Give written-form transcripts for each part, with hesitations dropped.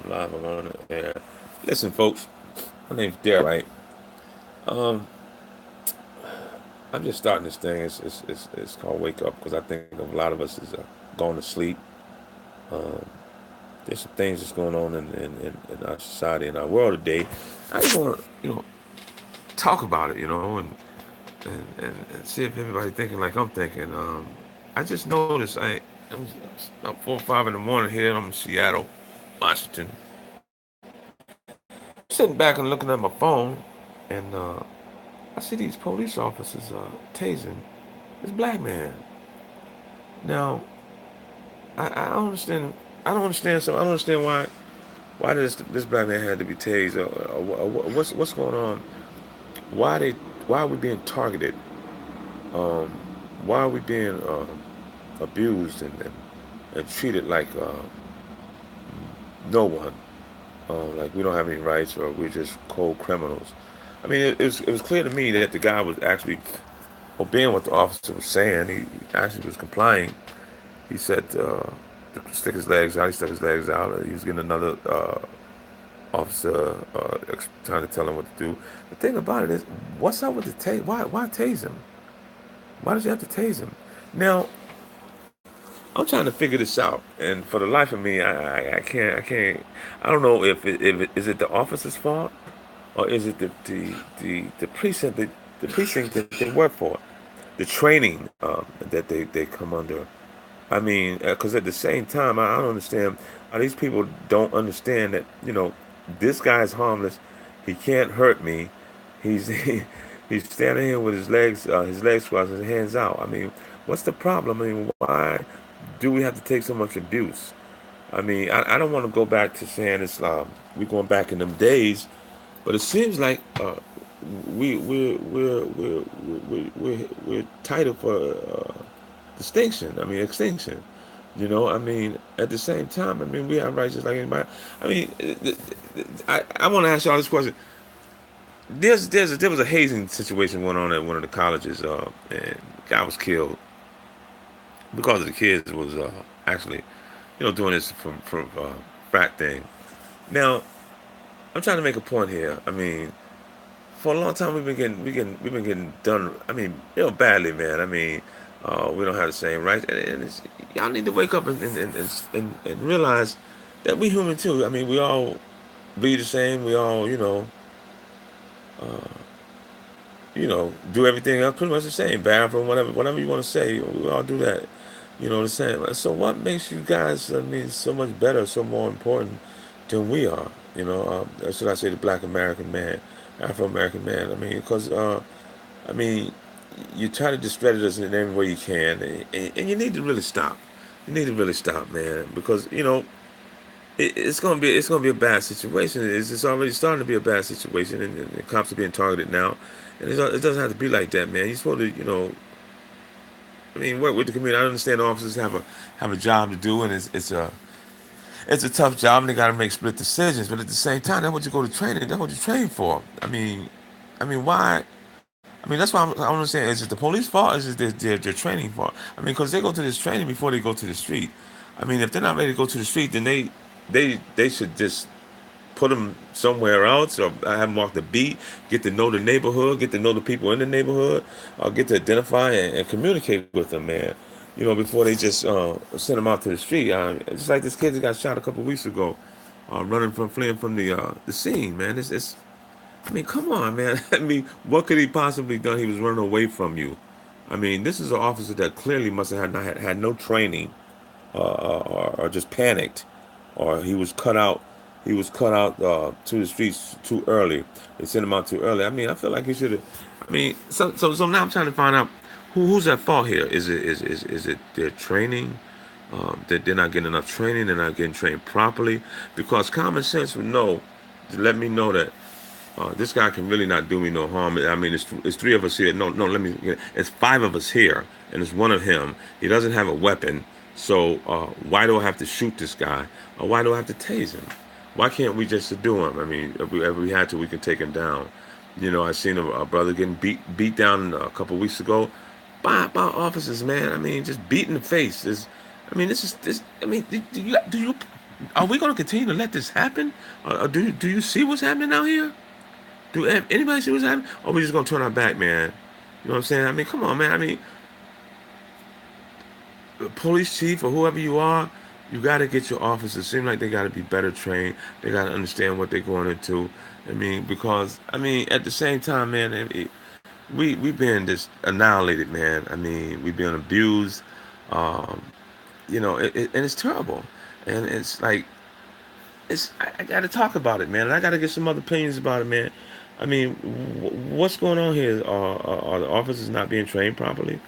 I'm live. I'm on the air. Listen, folks. My name's Derek. Right. Um, I'm just starting this thing. It's called Wake Up because I think a lot of us is going to sleep. Um, there's some things that's going on in our society, in our world today. I just want to, talk about it, and see if everybody thinking like I'm thinking. I just noticed it was about 4 or 5 in the morning here. I'm in Seattle, Washington. Sitting back and looking at my phone, and I see these police officers tasing this black man. Now, I don't understand. I don't understand. So I don't understand why this black man had to be tased. What's going on? Why they why are we being targeted? Um, why are we being abused and treated like no one? Like we don't have any rights or we're just cold criminals. I mean, it was clear to me that the guy was actually obeying what the officer was saying. He actually was complying. He said to stick his legs out. He stuck his legs out. He was getting another officer trying to tell him what to do. The thing about it is, what's up with the tase? Why tase him? Why did you have to tase him? Now, I'm trying to figure this out, and for the life of me, I can't. I don't know if is it the officer's fault or is it the precinct the precinct that they work for, the training that they come under. I mean, because at the same time, I don't understand how these people don't understand that this guy's harmless. He can't hurt me. He's he's standing here with his legs crossed, his hands out. I mean, what's the problem? I mean, why do we have to take so much abuse? I mean, I don't want to go back to saying we're going back in them days, but it seems like we're titled for distinction. I mean, extinction. I mean, at the same time, I mean, we have rights just like anybody. I mean, I want to ask y'all this question. There was a hazing situation going on at one of the colleges, and a guy was killed because the kids was actually, doing this from frat thing. Now, I'm trying to make a point here. I mean, for a long time we've been getting done. I mean, badly, man. I mean, we don't have the same rights, and y'all need to wake up and realize that we human too. I mean, we all bleed the same. We all, do everything else pretty much the same. Bathroom, whatever you want to say, we all do that. The same. So what makes you guys, I mean, so much better, so more important than we are? Should I say the Black American man, Afro American man? I mean, because I mean, you try to discredit us in every way you can, and you need to really stop. You need to really stop, man, because it's gonna be a bad situation. It's already starting to be a bad situation, and the cops are being targeted now, and it doesn't have to be like that, man. You're supposed to, I mean, work with the community. I understand the officers have a job to do, and it's a tough job, and they got to make split decisions. But at the same time, that's what you go to training. That's what you train for. I mean, why? I mean, that's why I don't understand. Is it the police fault? Or is it their training fault? I mean, because they go to this training before they go to the street. I mean, if they're not ready to go to the street, then they should just put them somewhere else or have them walk the beat, get to know the neighborhood, get to know the people in the neighborhood, or get to identify and communicate with them, man. Before they just send them out to the street. Just like this kid that got shot a couple weeks ago, fleeing from the scene, man. I mean, come on, man. I mean, what could he possibly done? He was running away from you. I mean, this is an officer that clearly must have had no training, or just panicked, or he was cut out. He was cut out to the streets too early. They sent him out too early. I mean, I feel like he should have. I mean, so now I'm trying to find out who's at fault here. Is it their training? That they're not getting enough training. They're not getting trained properly. Because common sense would know to let me know that this guy can really not do me no harm. I mean, it's three of us here. No, no, let me. It's five of us here, and it's one of him. He doesn't have a weapon, so why do I have to shoot this guy? Or why do I have to tase him? Why can't we just subdue him? I mean, if we had to, we could take him down. I seen a brother getting beat down a couple of weeks ago by officers, man. I mean, just beat in the face. I mean, this is this. I mean, do you? Are we going to continue to let this happen? Do you see what's happening out here? Do anybody see what's happening? Or are we just going to turn our back, man? You know what I'm saying? I mean, come on, man. I mean, the police chief or whoever you are, you got to get your officers. Seem like they got to be better trained. They got to understand what they're going into. I mean, because I mean, at the same time, man, we've been just annihilated, man. I mean, we've been abused. Um, and it's terrible. And it's like I got to talk about it, man. And I got to get some other opinions about it, man. I mean, what's going on here? Are the officers not being trained properly?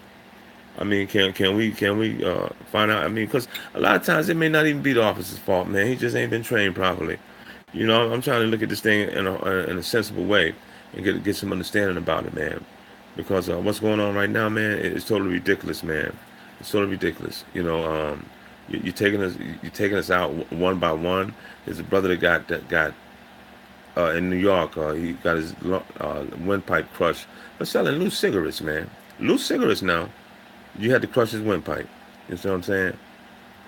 I mean, can we find out? I mean, because a lot of times it may not even be the officer's fault, man. He just ain't been trained properly. You know, I'm trying to look at this thing in a sensible way and get some understanding about it, man. Because what's going on right now, man, it's totally ridiculous, man. It's totally ridiculous. You're taking us out one by one. There's a brother that got in New York. He got his windpipe crushed for selling loose cigarettes, man. Loose cigarettes now. You had to crush his windpipe. You see what I'm saying?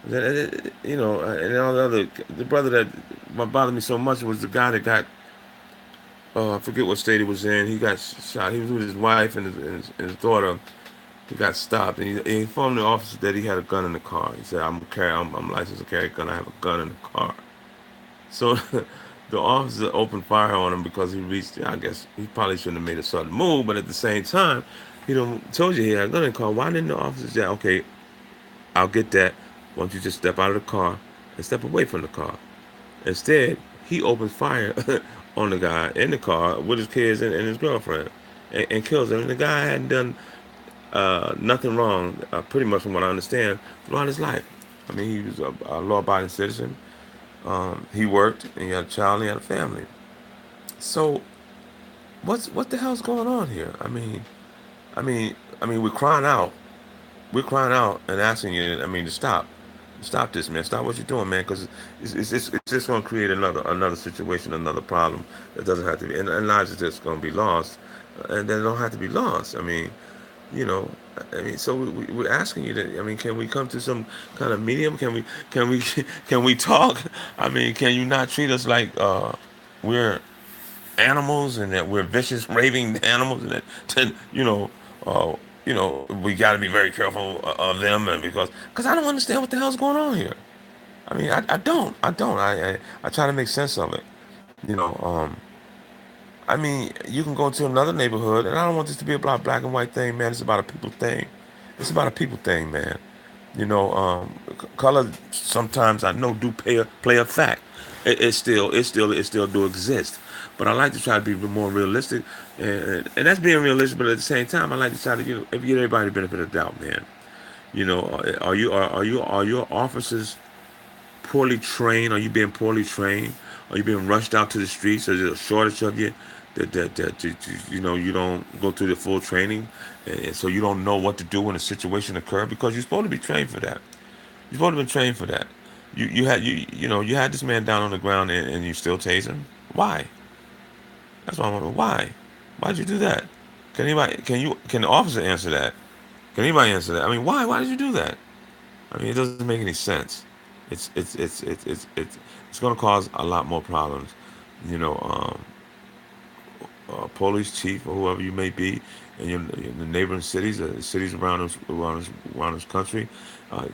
And all the brother that bothered me so much was the guy that got, I forget what state he was in. He got shot. He was with his wife and his daughter. He got stopped, and he informed the officer that he had a gun in the car. He said, I'm licensed to carry a gun. I have a gun in the car." So the officer opened fire on him because he reached. I guess he probably shouldn't have made a sudden move, but at the same time, told you he had a gun in the car. Why didn't the officer say, "Okay, I'll get that. Why don't you just step out of the car and step away from the car?" Instead, he opened fire on the guy in the car with his kids and his girlfriend, and kills him. And the guy hadn't done nothing wrong, pretty much from what I understand, throughout his life. I mean, he was a law-abiding citizen. He worked, and he had a child, and he had a family. So, what the hell's going on here? We're crying out. We're crying out and asking you. I mean, to stop this, man. Stop what you're doing, man, because it's just going to create another situation, another problem that doesn't have to be, and lives are just going to be lost, and they don't have to be lost. You know, so we're asking you to. I mean, can we come to some kind of medium? Can we talk? I mean, can you not treat us like we're animals and that we're vicious, raving animals, and that uh, we got to be very careful of them, and because I don't understand what the hell's going on here. I mean, I try to make sense of it. You know, I mean, you can go to another neighborhood, and I don't want this to be about black and white thing, man. It's about a people thing. It's about a people thing, man. Color sometimes I know do play a fact. It still do exist, but I like to try to be more realistic, and that's being realistic. But at the same time, I like to try to give everybody the benefit of the doubt, man. Are your officers poorly trained? Are you being poorly trained? Are you being rushed out to the streets? Is there a shortage of you that you don't go through the full training, and so you don't know what to do when a situation occurs because you're supposed to be trained for that. You're supposed to be trained for that. You had this man down on the ground and you still tase him. Why? That's what I wonder. Why? Why'd you do that? Can the officer answer that? Can anybody answer that? I mean, why? Why did you do that? I mean, it doesn't make any sense. It's going to cause a lot more problems. You know, police chief or whoever you may be in the neighboring cities, cities around this country,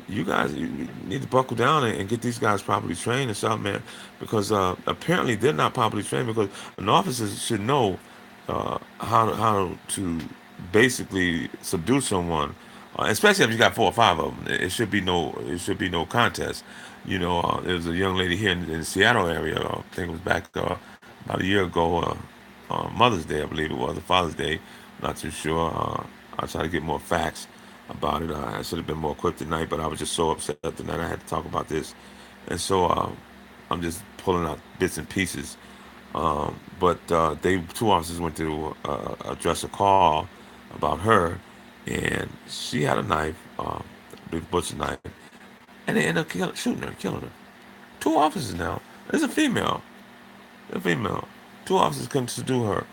you guys you need to buckle down and get these guys properly trained and stuff, man. Because apparently they're not properly trained because an officer should know how to basically subdue someone, especially if you got four or five of them. It should be no contest. There was a young lady here in the Seattle area. I think it was back about a year ago, Mother's Day, I believe it was, or Father's Day. Not too sure. I'll try to get more facts about it. I should have been more equipped tonight, but I was just so upset tonight. I had to talk about this, and so I'm just pulling out bits and pieces. But they two officers went to address a call about her, and she had a knife, a big butcher knife, and they ended up shooting her, killing her. Two officers now. There's a female. A female. Two officers couldn't subdue her.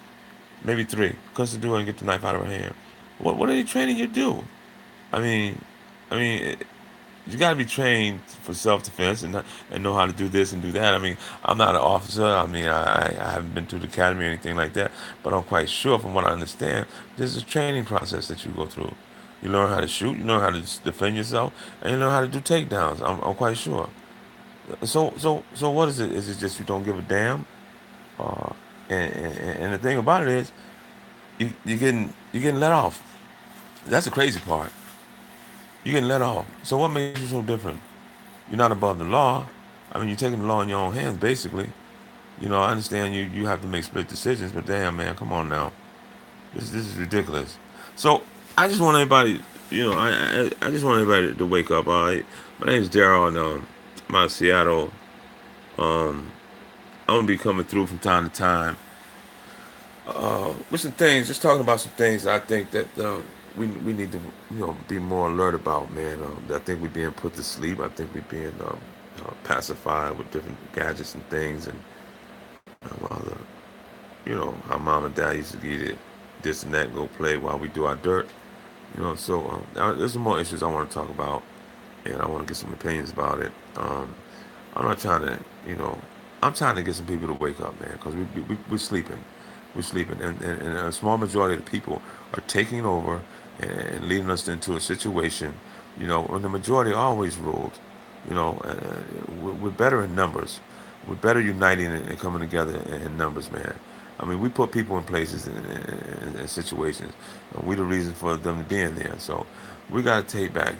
Maybe three. Couldn't subdue her and get the knife out of her hand. What are they training you to do? I mean, I mean, you got to be trained for self-defense and know how to do this and do that. I mean, I'm not an officer. I mean, I haven't been to the academy or anything like that, but I'm quite sure from what I understand, there's a training process that you go through. You learn how to shoot, you learn how to defend yourself, and you learn how to do takedowns. I'm quite sure. So what is it? Is it just you don't give a damn? Uh, and the thing about it is, you're getting let off. That's the crazy part. You're getting let off. So what makes you so different? You're not above the law. I mean, you're taking the law in your own hands, basically. You know, I understand you have to make split decisions, but damn, man, come on now. This is ridiculous. So I just want everybody, I just want everybody to wake up. All right, my name's Daryl, and I'm out of Seattle. Um, I'm gonna be coming through from time to time with some things, just talking about some things I think that we need to be more alert about, man. I think we're being put to sleep. I think we're being pacified with different gadgets and things, and while how mom and dad used to get it, this and that, go play while we do our dirt. So there's some more issues I want to talk about, and I want to get some opinions about it. I'm not trying to, I'm trying to get some people to wake up, man, because we're sleeping. We're sleeping. And a small majority of the people are taking over and leading us into a situation, when the majority always ruled. We're better in numbers. We're better uniting and coming together in numbers, man. I mean, we put people in places and situations. And we're the reason for them being there. So we got to take back,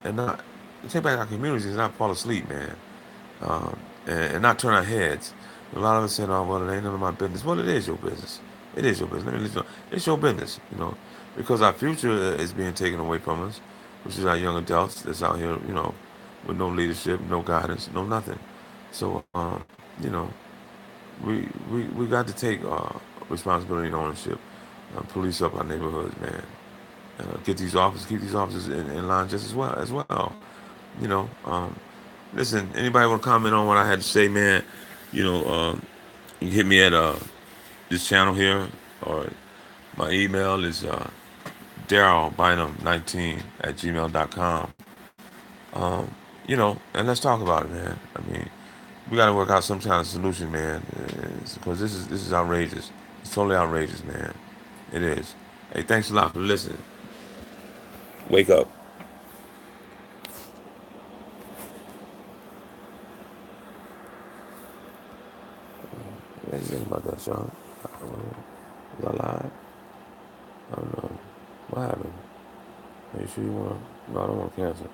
and not take back our communities and not fall asleep, man, and not turn our heads. A lot of us saying, "Oh, well, it ain't none of my business." Well, it is your business. It is your business. Let me let you know. It's your business, because our future is being taken away from us, which is our young adults that's out here, with no leadership, no guidance, no nothing. So, you know, we got to take responsibility and ownership, police up our neighborhoods, man. Get these officers, keep these officers in line just as well. You know, um, Listen, anybody want to comment on what I had to say, man? You know, you can hit me at this channel here, or my email is darylbynum19 at gmail.com. Um, and let's talk about it, man. I mean, we got to work out some kind of solution, man, because this is outrageous. It's totally outrageous, man. It is. Hey, thanks a lot for listening. Wake up. What do you think about that, Sean? Was I live? I don't know. What happened? Are you sure you want to? No, I don't want to cancel.